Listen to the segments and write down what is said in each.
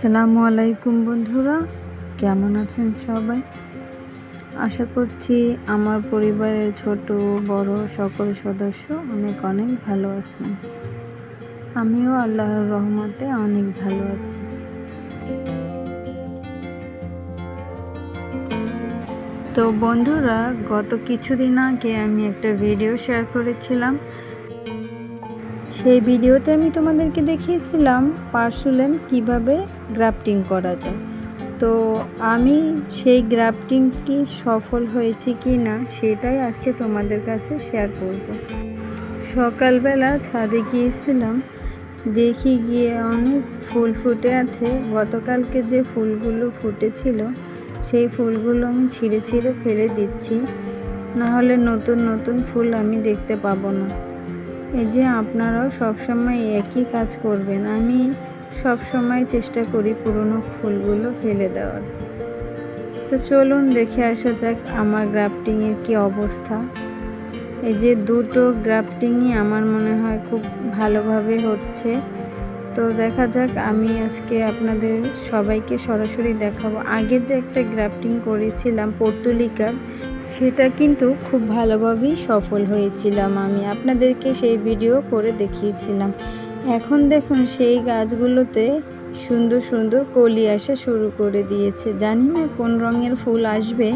আসসালামু আলাইকুম বন্ধুরা, কেমন আছেন সবাই? আশা করছি আমার পরিবারের ছোট বড় সকল সদস্য অনেক অনেক ভালো আছেন। আমিও আল্লাহর রহমতে অনেক ভালো আছি। তো বন্ধুরা, গত কিছুদিন আগে আমি একটা ভিডিও শেয়ার করেছিলাম। সেই ভিডিওতে আমি তোমাদেরকে দেখিয়েছিলাম পার্সুলেন কিভাবে গ্রাফটিং করা যায়। তো আমি সেই গ্রাফটিংটি সফল হয়েছে কি না সেটাই আজকে তোমাদের কাছে শেয়ার করব। সকালবেলা ছাদে গিয়েছিলাম, দেখি গিয়ে অনেক ফুল ফুটে আছে। গতকালকে যে ফুলগুলো ফুটেছিল সেই ফুলগুলো আমি ছিঁড়ে ছিঁড়ে ফেলে দিচ্ছি, না হলে নতুন নতুন ফুল আমি দেখতে পাবো না। এই যে আপনারাও সবসময় একই কাজ করবেন। আমি সবসময় চেষ্টা করি পুরনো ফুলগুলো ফেলে দেওয়ার। তো চলুন দেখে আসা যাক আমার গ্রাফটিংয়ের কি অবস্থা। এই যে দুটো গ্রাফটিংই আমার মনে হয় খুব ভালোভাবে হচ্ছে। তো দেখা যাক, আমি আজকে আপনাদের সবাইকে সরাসরি দেখাবো। আগে যে একটা গ্রাফটিং করেছিলাম পর্তুলিকার, সেটা কিন্তু খুব ভালোভাবেই সফল হয়েছিলাম। আমি আপনাদেরকে সেই ভিডিও করে দেখিয়েছিলাম। এখন দেখুন সেই গাছগুলোতে সুন্দর সুন্দর কলি আসা শুরু করে দিয়েছে। জানি না কোন রঙের ফুল আসবে,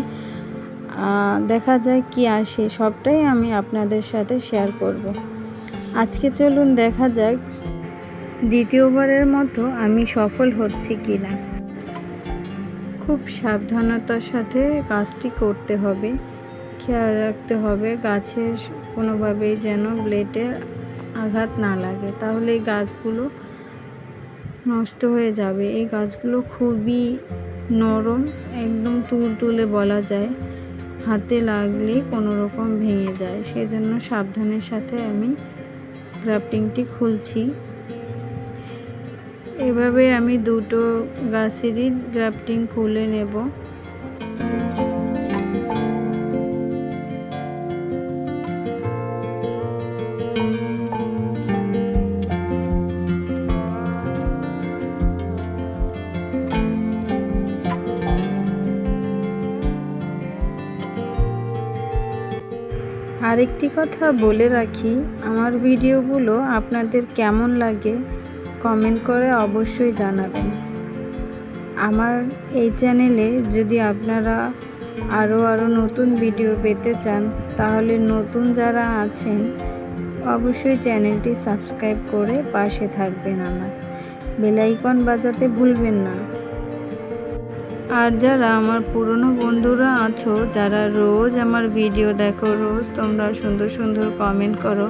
দেখা যায় কি আসে, সবটাই আমি আপনাদের সাথে শেয়ার করব। আজকে চলুন দেখা যাক দ্বিতীয়বারের মতো আমি সফল হচ্ছি কি না। খুব সাবধানতার সাথে কাজটি করতে হবে, খেয়াল রাখতে হবে গাছের কোনোভাবেই যেন ব্লেডের আঘাত না লাগে, তাহলে এই গাছগুলো নষ্ট হয়ে যাবে। এই গাছগুলো খুবই নরম, একদম তুলতুলে বলা যায়, হাতে লাগলে কোনো রকম ভেঙে যায়। সেজন্য সাবধানের সাথে আমি গ্রাফটিংটি খুলছি। এভাবে আমি দুটো গাছেরই গ্রাফটিং খুলে নেব। আরেকটি কথা বলে রাখি, আমার ভিডিওগুলো আপনাদের কেমন লাগে কমেন্ট করে অবশ্যই জানাবেন। আমার এই চ্যানেলে যদি আপনারা আরও নতুন ভিডিও পেতে চান, তাহলে নতুন যারা আছেন অবশ্যই চ্যানেলটি সাবস্ক্রাইব করে পাশে থাকবেন, আমার বেল আইকন বাজাতে ভুলবেন না। আর যারা আমার পুরনো বন্ধুরা আছো, যারা রোজ আমার ভিডিও দেখো, রোজ তোমরা সুন্দর সুন্দর কমেন্ট করো,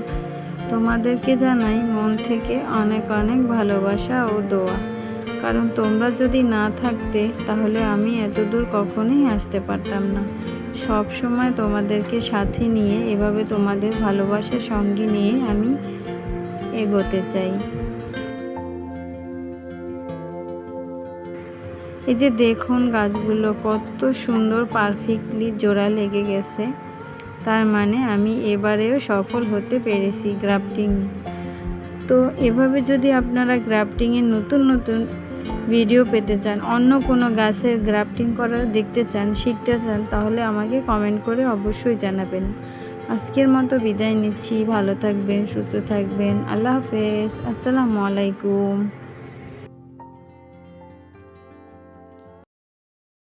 তোমাদেরকে জানাই মন থেকে অনেক অনেক ভালোবাসা ও দোয়া। কারণ তোমরা যদি না থাকতে তাহলে আমি এতদূর কখনোই আসতে পারতাম না। সব সময় তোমাদেরকে সাথে নিয়ে, এভাবে তোমাদের ভালোবাসার সঙ্গে নিয়ে আমি এগোতে চাই। এই যে দেখুন গাছগুলো কত সুন্দর পারফেক্টলি জোড়া লেগে গেছে, তার মানে আমি এবারেও সফল হতে পেরেছি গ্রাফটিং। তো এভাবে যদি আপনারা গ্রাফটিংয়ের নতুন নতুন ভিডিও পেতে চান, অন্য কোনো গাছের গ্রাফটিং করা দেখতে চান, শিখতে চান, তাহলে আমাকে কমেন্ট করে অবশ্যই জানাবেন। আজকের মতো বিদায় নিচ্ছি। ভালো থাকবেন, সুস্থ থাকবেন। আল্লাহ হাফেজ। আসসালামু আলাইকুম।